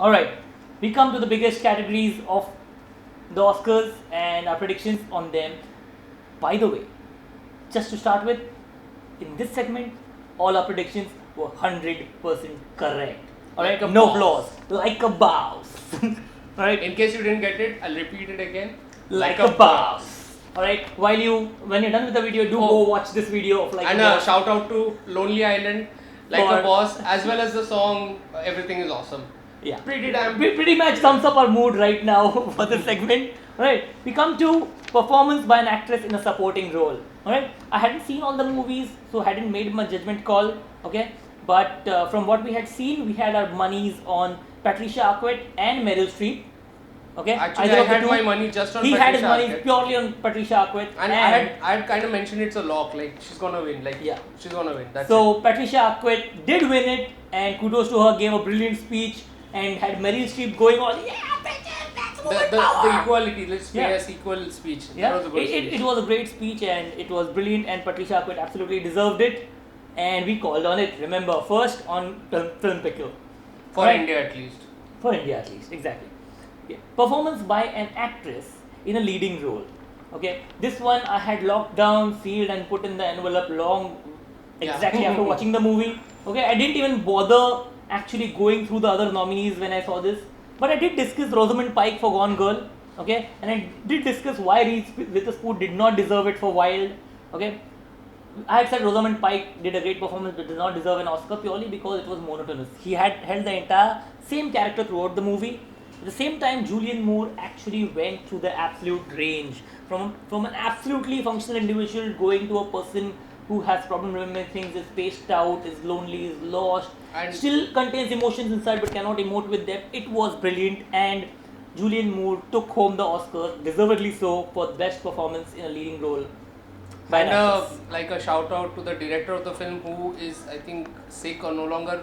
Alright, we come to the biggest categories of the Oscars and our predictions on them. By the way, just to start with, in this segment, all our predictions were 100% correct. Alright, Like a no boss. flaws. Like a boss. Alright, In case you didn't get it, I'll repeat it again. like a boss. Alright, when you're done with the video, do go watch this video of Like And a a Boss. shout out to Lonely Island, Like For- a Boss, as well as the song Everything is Awesome. Yeah. Pretty damn. Pretty much sums up our mood right now for this segment. Alright, we come to performance by an actress in a supporting role. Alright, I hadn't seen all the movies, so hadn't made my judgment call. Okay, but from what we had seen, we had our monies on Patricia Arquette and Meryl Streep. Okay, Actually, either I of the had two. my money just on He Patricia had his money Arquette. purely on Patricia Arquette, And I had kind of mentioned it's a lock, like she's gonna win, like Yeah. she's gonna win. That's so Patricia Arquette did win it, and kudos to her, gave a brilliant speech, and had Meryl Streep going on. Yeah, bitches, that's it. woman The power." equality, let's Yeah. say as equal speech. Yeah, That was a good speech. it was a great speech and it was brilliant, and Patricia Arquette absolutely deserved it, and we called on it. Remember, first on Film Pickle. For Right. India at least. For India at least, exactly. Yeah. Performance by an actress in a leading role. Okay, this one I had locked down, sealed, and put in the envelope long, Yeah. exactly after watching the movie. Okay, I didn't even bother actually going through the other nominees when I saw this, but I did discuss Rosamund Pike for Gone Girl. Okay, and I did discuss why Reese Witherspoon did not deserve it for Wild. Okay, I had said Rosamund Pike did a great performance but did not deserve an Oscar purely because it was monotonous. He had held the entire same character throughout the movie. At the same time, Julianne Moore actually went through the absolute range from an absolutely functional individual going to a person who has problem remembering things, is spaced out, is lonely, is lost, And- still contains emotions inside but cannot emote with them. It was brilliant, and Julianne Moore took home the Oscar, deservedly so, for best performance in a leading role. By an And actress. like a shout out to the director of the film who is, I think, sick or no longer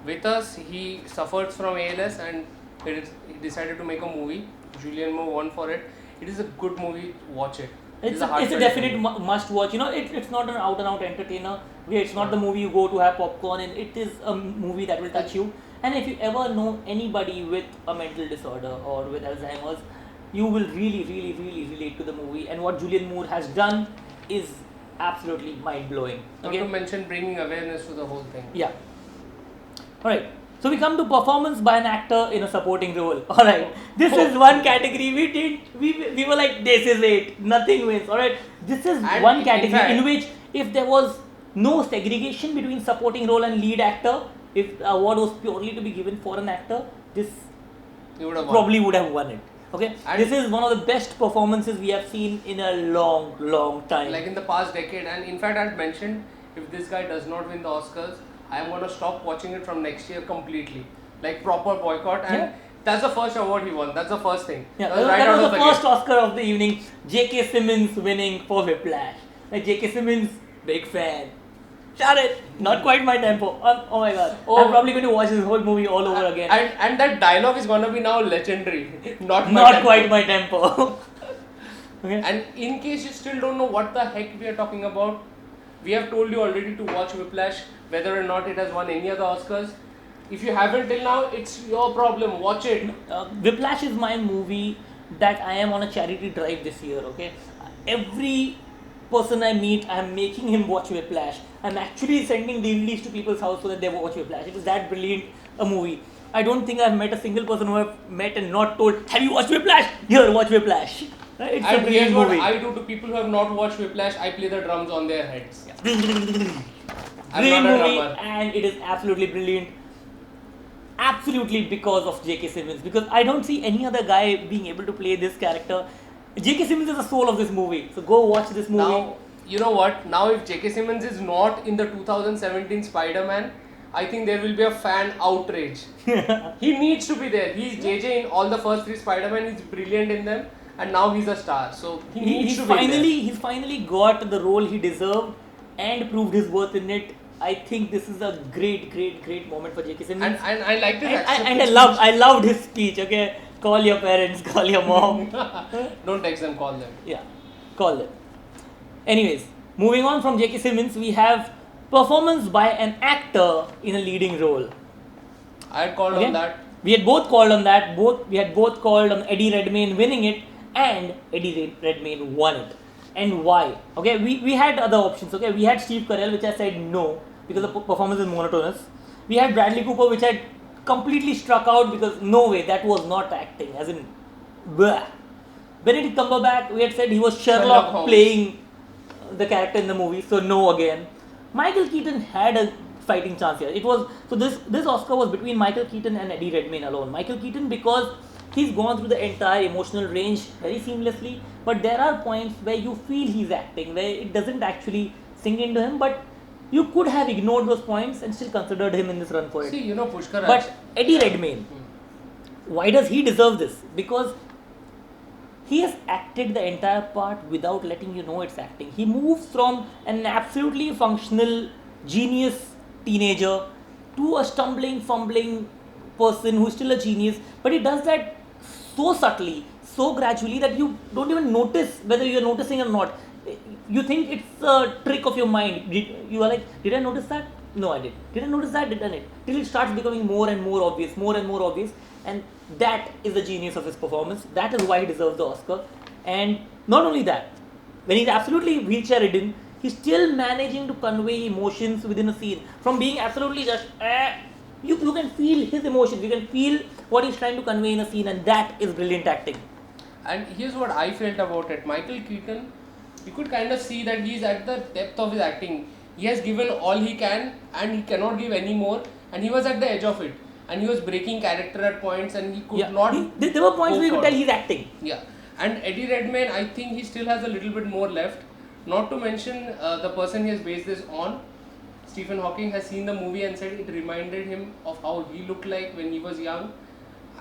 with us. He suffered from ALS and he decided to make a movie. Julianne Moore won for it. It is a good movie. Watch it. It's a heartfelt definite movie. must watch. You know, it's not an out and out entertainer. Okay, it's not the movie you go to have popcorn in. It is a movie that will touch you. And if you ever know anybody with a mental disorder or with Alzheimer's, you will really, really, really relate to the movie. And what Julianne Moore has done is absolutely mind blowing. Not Okay. to mention bringing awareness to the whole thing. Yeah. Alright. So we come to performance by an actor in a supporting role. Alright. This is one category we were like, this is it. Nothing wins. Alright. This is And one in category fact- in which if there was no segregation between supporting role and lead actor, if the award was purely to be given for an actor, this You would have won. probably would have won it. Okay. And- This is one of the best performances we have seen in a long, long time. Like in the past decade. And in fact, I had mentioned if this guy does not win the Oscars, I am gonna stop watching it from next year completely. Like proper boycott. And Yeah. that's the first award he won. That's the first thing. Yeah, That was right that out was of the the first gate. Oscar of the evening. J.K. Simmons winning for Whiplash. Like J.K. Simmons, big fan. Shut it! Not quite my tempo. Oh my god. Oh. I'm probably going to watch this whole movie all over again. And that dialogue is gonna be now legendary. Not my Not tempo. quite my tempo. Okay. And in case you still don't know what the heck we are talking about, we have told you already to watch Whiplash, whether or not it has won any other Oscars. If you haven't till now, it's your problem. Watch it. Whiplash is my movie that I am on a charity drive this year. Okay. Every person I meet, I am making him watch Whiplash. I'm actually sending DVDs to people's house so that they watch Whiplash. It is that brilliant a movie. I don't think I've met a single person who I've met and not told, have you watched Whiplash? Here, watch Whiplash. Right? It's a And here's brilliant what movie. I do to people who have not watched Whiplash. I play the drums on their heads. Brilliant I'm not a movie, drummer. and it is absolutely brilliant. Absolutely because of J.K. Simmons. Because I don't see any other guy being able to play this character. J.K. Simmons is the soul of this movie. So go watch this movie. Now, you know what? Now, if J.K. Simmons is not in the 2017 Spider-Man, I think there will be a fan outrage. He needs to be there. He's JJ in all the first three Spider-Man. He's brilliant in them, and now he's a star. So he needs to be there. He's finally got the role he deserved and proved his worth in it. I think this is a great moment for J.K. Simmons. And I liked his And acceptance I loved his speech. Okay, call your parents, call your mom. speech. Don't text them, call them. Yeah, call them. Anyways, moving on from J.K. Simmons, we have performance by an actor in a leading role. I had called Okay. on that. We had both called on that. We had both called on Eddie Redmayne winning it, and Eddie Redmayne won it. And why? Okay, we had other options. Okay, we had Steve Carell, which I said no because the performance is monotonous. We had Bradley Cooper, which had completely struck out because no way, that was not acting. As in, bleh. Benedict Cumberbatch, we had said he was Sherlock Holmes. playing the character in the movie, so no again. Michael Keaton had a fighting chance here. It was so this Oscar was between Michael Keaton and Eddie Redmayne alone. Michael Keaton because he's gone through the entire emotional range very seamlessly, but there are points where you feel he's acting, where it doesn't actually sink into him, but you could have ignored those points and still considered him in this run for it. See, Pushkaraj. But Eddie Redmayne, why does he deserve this? Because he has acted the entire part without letting you know it's acting. He moves from an absolutely functional genius teenager to a stumbling, fumbling person who's still a genius, but he does that so subtly, so gradually that you don't even notice whether you're noticing or not. You think it's a trick of your mind. You are like, did I notice that? No, I did. Did I notice that? Did I not? Till it starts becoming more and more obvious, and that is the genius of his performance. That is why he deserves the Oscar. And not only that, when he's absolutely wheelchair ridden, he's still managing to convey emotions within a scene. From being absolutely just, you can feel his emotions, you can feel what he's trying to convey in a scene, and that is brilliant acting. And here's what I felt about it. Michael Keaton, you could kind of see that he's at the depth of his acting. He has given all he can and he cannot give any more, and he was at the edge of it. And he was breaking character at points and he could not. There were points where you could tell he's acting. Yeah. And Eddie Redmayne, I think he still has a little bit more left. Not to mention the person he has based this on, Stephen Hawking, has seen the movie and said it reminded him of how he looked like when he was young.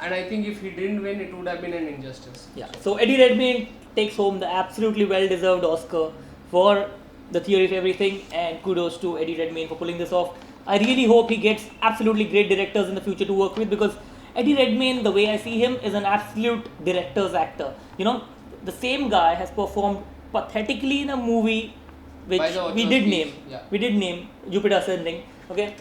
And I think if he didn't win, it would have been an injustice. Yeah. So Eddie Redmayne takes home the absolutely well-deserved Oscar for The Theory of Everything, and kudos to Eddie Redmayne for pulling this off. I really hope he gets absolutely great directors in the future to work with, because Eddie Redmayne, the way I see him, is an absolute director's actor. The same guy has performed pathetically in a movie which we did name Jupiter Ascending, okay?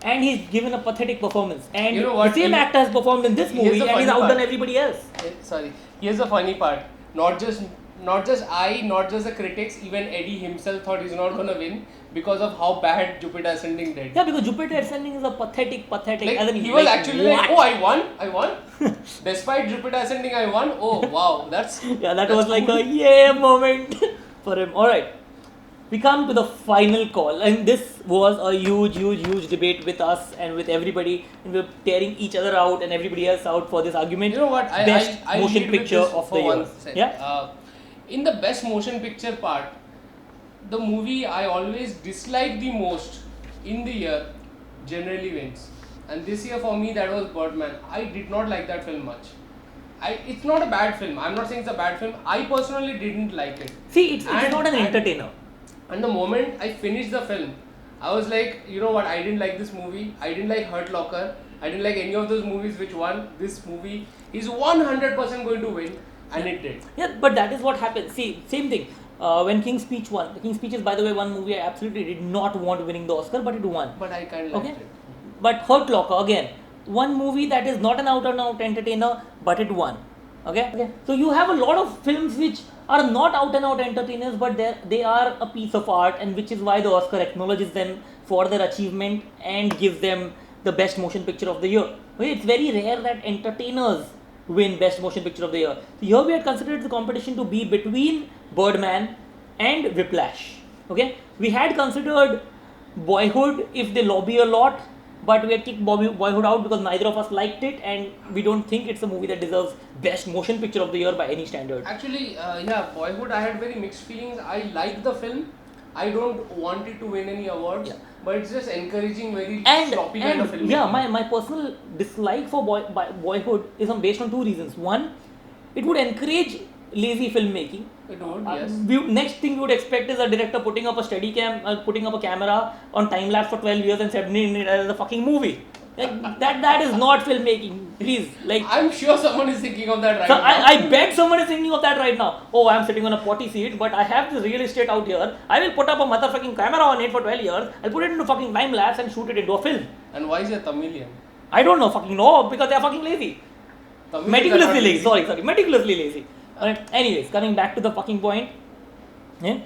And he's given a pathetic performance. And the same actor has performed in this movie and he's outdone everybody else. Here's the funny part. Not just the critics, even Eddie himself thought he's not gonna win because of how bad Jupiter Ascending did. Yeah, because Jupiter Ascending is a pathetic. He was actually like, oh, I won. Despite Jupiter Ascending, I won. Oh, wow, that's was like a yeah moment for him. Alright, we come to the final call, and this was a huge debate with us and with everybody, and we're tearing each other out and everybody else out for this argument. You know what? Best motion picture of the year. Yeah. In the best motion picture part, the movie I always dislike the most in the year generally wins. And this year for me that was Birdman. I did not like that film much. It's not a bad film. I'm not saying it's a bad film. I personally didn't like it. See, it's not an entertainer. And the moment I finished the film, I was like, you know what, I didn't like this movie. I didn't like Hurt Locker. I didn't like any of those movies which won. This movie is 100% going to win. And it did. Yeah, but that is what happened. See, same thing. When King's Speech won. The King's Speech is, by the way, one movie I absolutely did not want winning the Oscar, but it won. But I kind of liked it. But Hurt Locker, again, one movie that is not an out-and-out entertainer, but it won. Okay? So you have a lot of films which are not out-and-out entertainers, but they are a piece of art, and which is why the Oscar acknowledges them for their achievement and gives them the best motion picture of the year. Okay? It's very rare that entertainers win best motion picture of the year. So here we had considered the competition to be between Birdman and Whiplash. Okay, we had considered Boyhood if they lobby a lot, but we had kicked Boyhood out because neither of us liked it, and we don't think it's a movie that deserves best motion picture of the year by any standard. Actually, Boyhood, I had very mixed feelings. I like the film. I don't want it to win any awards, but it's just encouraging very sloppy kind of film. Yeah, my personal dislike for Boyhood is based on two reasons. One, it would encourage lazy filmmaking. It would, yes. Next thing we would expect is a director putting up a putting up a camera on time lapse for 12 years and sending it as a fucking movie. That is not filmmaking. Please, I'm sure someone is thinking of that right now. I bet someone is thinking of that right now. Oh, I'm sitting on a potty seat, but I have this real estate out here. I will put up a motherfucking camera on it for 12 years. I'll put it into fucking time lapse and shoot it into a film. And why is he a Tamilian? I don't know, fucking know, because they are fucking lazy. Tamils are Meticulously not lazy. Sorry, meticulously lazy. Alright. Anyways, coming back to the fucking point. Yeah?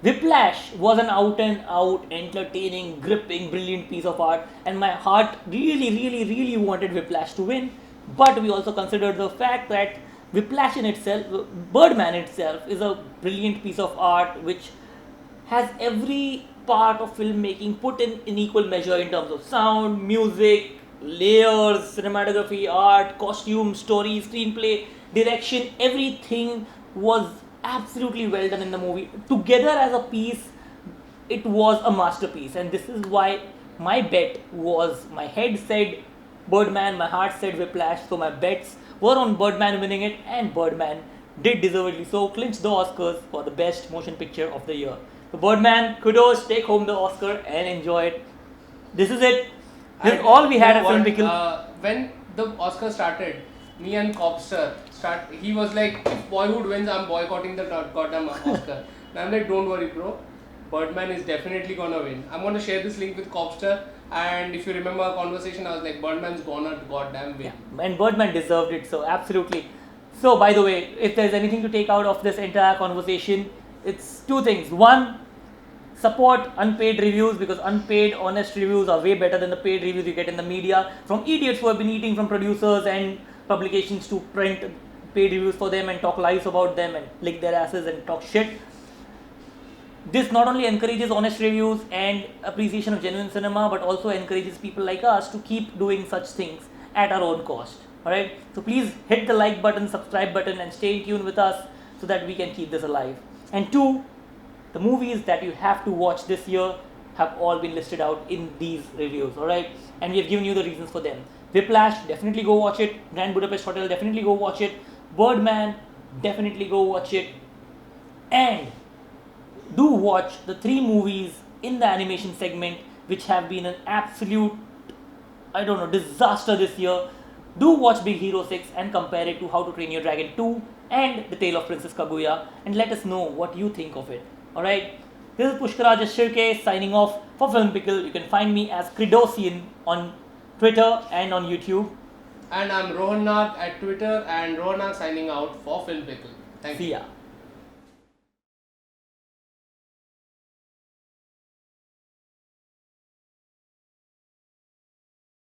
Whiplash was an out and out, entertaining, gripping, brilliant piece of art, and my heart really wanted Whiplash to win. But we also considered the fact that Whiplash in itself, Birdman itself, is a brilliant piece of art which has every part of filmmaking put in equal measure in terms of sound, music, layers, cinematography, art, costume, story, screenplay, direction. Everything was absolutely well done in the movie. Together as a piece, it was a masterpiece, and this is why my bet was, my head said Birdman, my heart said Whiplash, so my bets were on Birdman winning it, and Birdman did deservedly so clinch the Oscars for the best motion picture of the year. So Birdman, kudos, take home the Oscar and enjoy it. This is it. This is And all we had you at know Film what? Pickle. When the Oscar started, me and Copster he was like, if Boyhood wins, I'm boycotting the goddamn Oscar. And I'm like, don't worry, bro. Birdman is definitely gonna win. I'm gonna share this link with Copster. And if you remember our conversation, I was like, Birdman's gonna goddamn win. Yeah, and Birdman deserved it, so absolutely. So, by the way, if there's anything to take out of this entire conversation, it's two things. One, support unpaid reviews, because unpaid, honest reviews are way better than the paid reviews you get in the media from idiots who have been eating from producers and publications to print paid reviews for them and talk lies about them and lick their asses and talk shit. This not only encourages honest reviews and appreciation of genuine cinema, but also encourages people like us to keep doing such things at our own cost. Alright, so please hit the like button, subscribe button, and stay in tune with us so that we can keep this alive. And two, the movies that you have to watch this year have all been listed out in these reviews. Alright, and we have given you the reasons for them. Whiplash, definitely go watch it. Grand Budapest Hotel, definitely go watch it. Birdman, definitely go watch it. And do watch the 3 movies in the animation segment which have been an absolute, I don't know, disaster this year. Do watch Big Hero 6 and compare it to How to Train Your Dragon 2 and The Tale of Princess Kaguya, and let us know what you think of it. Alright, this is Pushkaraj S Shirke signing off for Film Pickle. You can find me as Credosian on Twitter and on YouTube. And I'm Rohan Nag at Twitter, and Rohan Nag signing out for Film Pickle. Thank you. See ya.